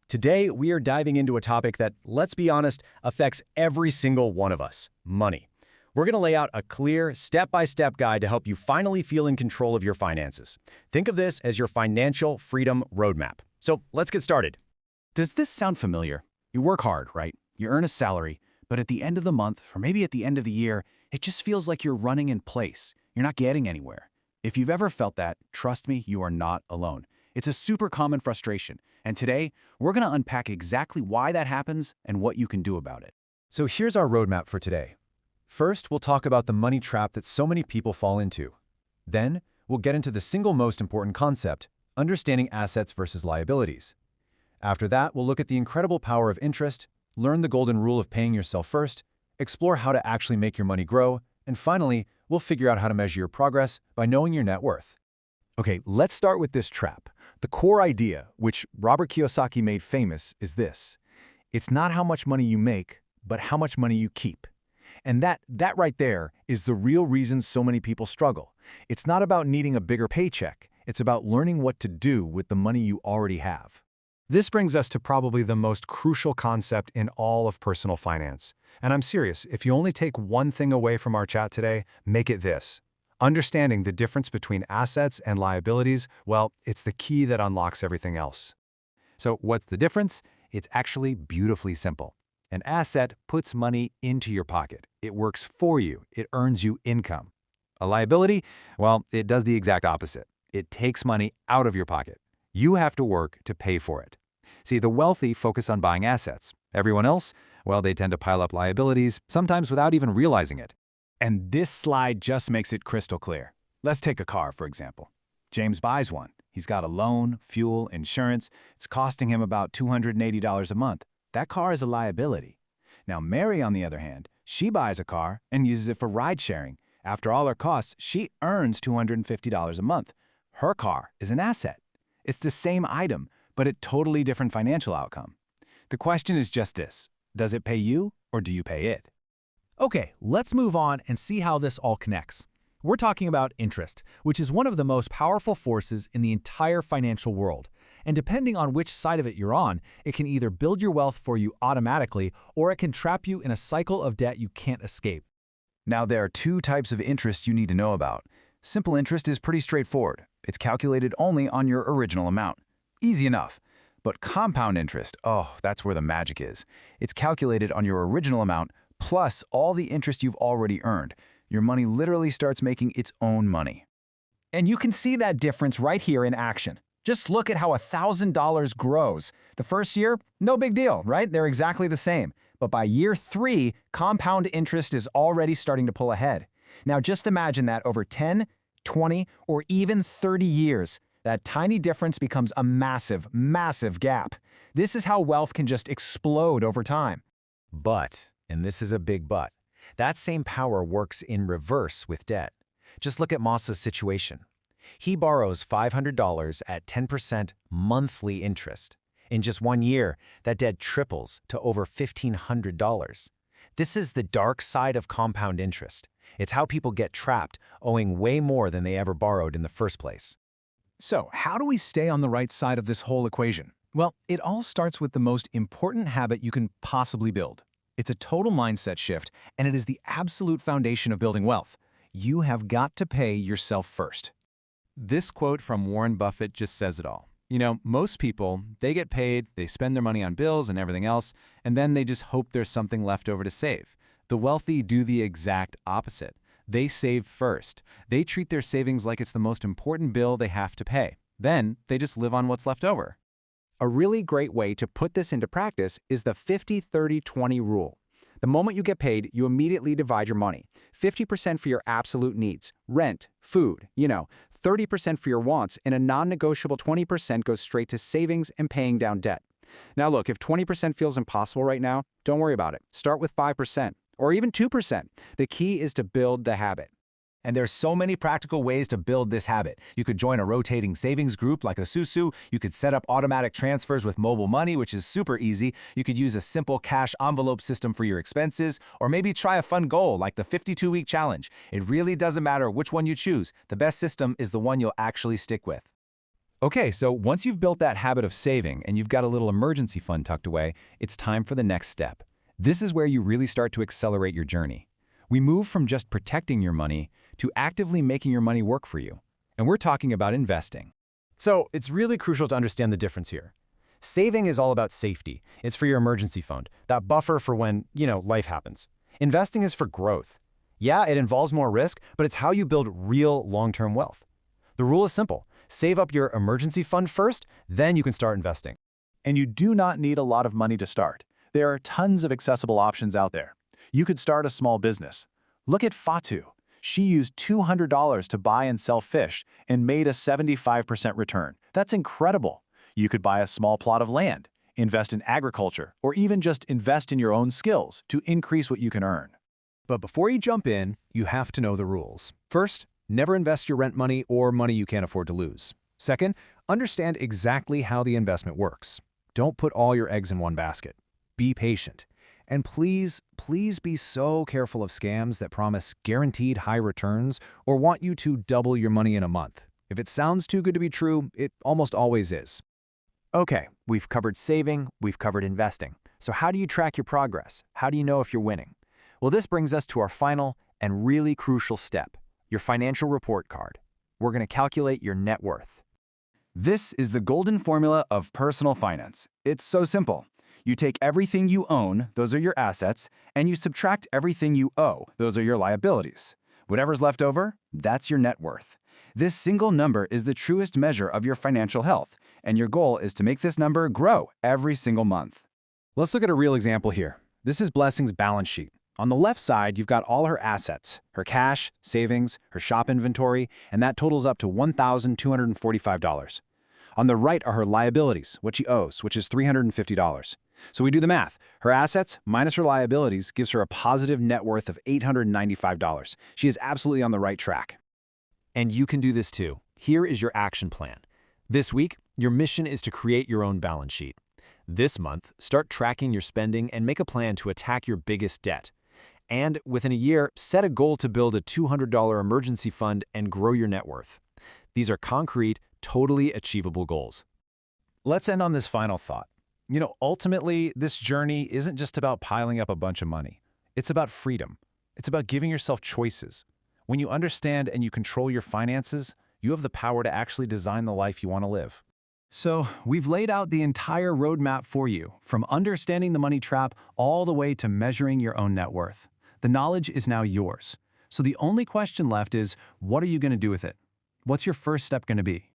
Today, we are diving into a topic that, let's be honest, affects every single one of us: money. We're going to lay out a clear, step-by-step guide to help you finally feel in control of your finances. Think of this as your financial freedom roadmap. So let's get started. Does this sound familiar? You work hard, right? You earn a salary, but at the end of the month, or maybe at the end of the year, it just feels like you're running in place. You're not getting anywhere. If you've ever felt that, trust me, you are not alone. It's a super common frustration, and today, we're going to unpack exactly why that happens and what you can do about it. So here's our roadmap for today. First, we'll talk about the money trap that so many people fall into. Then, we'll get into the single most important concept, understanding assets versus liabilities. After that, we'll look at the incredible power of interest, learn the golden rule of paying yourself first, explore how to actually make your money grow, and finally, we'll figure out how to measure your progress by knowing your net worth. Okay, let's start with this trap. The core idea, which Robert Kiyosaki made famous, is this. It's not how much money you make, but how much money you keep. And that right there is the real reason so many people struggle. It's not about needing a bigger paycheck. It's about learning what to do with the money you already have. This brings us to probably the most crucial concept in all of personal finance. And I'm serious, if you only take one thing away from our chat today, make it this. Understanding the difference between assets and liabilities, well, it's the key that unlocks everything else. So what's the difference? It's actually beautifully simple. An asset puts money into your pocket. It works for you. It earns you income. A liability? Well, it does the exact opposite. It takes money out of your pocket. You have to work to pay for it. See, the wealthy focus on buying assets. Everyone else, well, they tend to pile up liabilities, sometimes without even realizing it. And this slide just makes it crystal clear. Let's take a car, for example. James buys one. He's got a loan, fuel, insurance. It's costing him about $280 a month. That car is a liability. Now, Mary, on the other hand, she buys a car and uses it for ride sharing. After all her costs, she earns $250 a month. Her car is an asset. It's the same item, but a totally different financial outcome. The question is just this: does it pay you or do you pay it? Okay, let's move on and see how this all connects. We're talking about interest, which is one of the most powerful forces in the entire financial world. And depending on which side of it you're on, it can either build your wealth for you automatically, or it can trap you in a cycle of debt you can't escape. Now, there are two types of interest you need to know about. Simple interest is pretty straightforward. It's calculated only on your original amount. Easy enough. But compound interest, oh, that's where the magic is. It's calculated on your original amount plus all the interest you've already earned. Your money literally starts making its own money. And you can see that difference right here in action. Just look at how $1,000 grows. The first year, no big deal, right? They're exactly the same. But by year 3, compound interest is already starting to pull ahead. Now just imagine that over 10, 20, or even 30 years, that tiny difference becomes a massive, massive gap. This is how wealth can just explode over time. But, and this is a big but, that same power works in reverse with debt. Just look at Moss's situation. He borrows $500 at 10% monthly interest. In just 1 year, that debt triples to over $1,500. This is the dark side of compound interest. It's how people get trapped, owing way more than they ever borrowed in the first place. So, how do we stay on the right side of this whole equation? Well, it all starts with the most important habit you can possibly build. It's a total mindset shift, and it is the absolute foundation of building wealth. You have got to pay yourself first. This quote from Warren Buffett just says it all. You know, most people, they get paid, they spend their money on bills and everything else, and then they just hope there's something left over to save. The wealthy do the exact opposite. They save first. They treat their savings like it's the most important bill they have to pay. Then they just live on what's left over. A really great way to put this into practice is the 50-30-20 rule. The moment you get paid, you immediately divide your money. 50% for your absolute needs, rent, food, 30% for your wants, and a non-negotiable 20% goes straight to savings and paying down debt. Now look, if 20% feels impossible right now, don't worry about it. Start with 5%, or even 2%. The key is to build the habit. And there's so many practical ways to build this habit. You could join a rotating savings group like Asusu. You could set up automatic transfers with mobile money, which is super easy. You could use a simple cash envelope system for your expenses, or maybe try a fun goal like the 52-week challenge. It really doesn't matter which one you choose. The best system is the one you'll actually stick with. Okay, so once you've built that habit of saving and you've got a little emergency fund tucked away, it's time for the next step. This is where you really start to accelerate your journey. We move from just protecting your money to actively making your money work for you. And we're talking about investing. So it's really crucial to understand the difference here. Saving is all about safety. It's for your emergency fund, that buffer for when, life happens. Investing is for growth. Yeah, it involves more risk, but it's how you build real long-term wealth. The rule is simple. Save up your emergency fund first, then you can start investing. And you do not need a lot of money to start. There are tons of accessible options out there. You could start a small business. Look at Fatu. She used $200 to buy and sell fish and made a 75% return. That's incredible. You could buy a small plot of land, invest in agriculture, or even just invest in your own skills to increase what you can earn. But before you jump in, you have to know the rules. First, never invest your rent money or money you can't afford to lose. Second, understand exactly how the investment works. Don't put all your eggs in one basket. Be patient. And please, please be so careful of scams that promise guaranteed high returns or want you to double your money in a month. If it sounds too good to be true, it almost always is. Okay, we've covered saving, we've covered investing. So how do you track your progress? How do you know if you're winning? Well, this brings us to our final and really crucial step, your financial report card. We're going to calculate your net worth. This is the golden formula of personal finance. It's so simple. You take everything you own, those are your assets, and you subtract everything you owe, those are your liabilities. Whatever's left over, that's your net worth. This single number is the truest measure of your financial health, and your goal is to make this number grow every single month. Let's look at a real example here. This is Blessing's balance sheet. On the left side, you've got all her assets, her cash, savings, her shop inventory, and that totals up to $1,245. On the right are her liabilities, what she owes, which is $350. So we do the math. Her assets minus her liabilities gives her a positive net worth of $895. She is absolutely on the right track. And you can do this too. Here is your action plan. This week, your mission is to create your own balance sheet. This month, start tracking your spending and make a plan to attack your biggest debt. And within a year, set a goal to build a $200 emergency fund and grow your net worth. These are concrete, totally achievable goals. Let's end on this final thought. Ultimately, this journey isn't just about piling up a bunch of money. It's about freedom. It's about giving yourself choices. When you understand and you control your finances, you have the power to actually design the life you want to live. So, we've laid out the entire roadmap for you, from understanding the money trap all the way to measuring your own net worth. The knowledge is now yours. So the only question left is, what are you going to do with it? What's your first step going to be?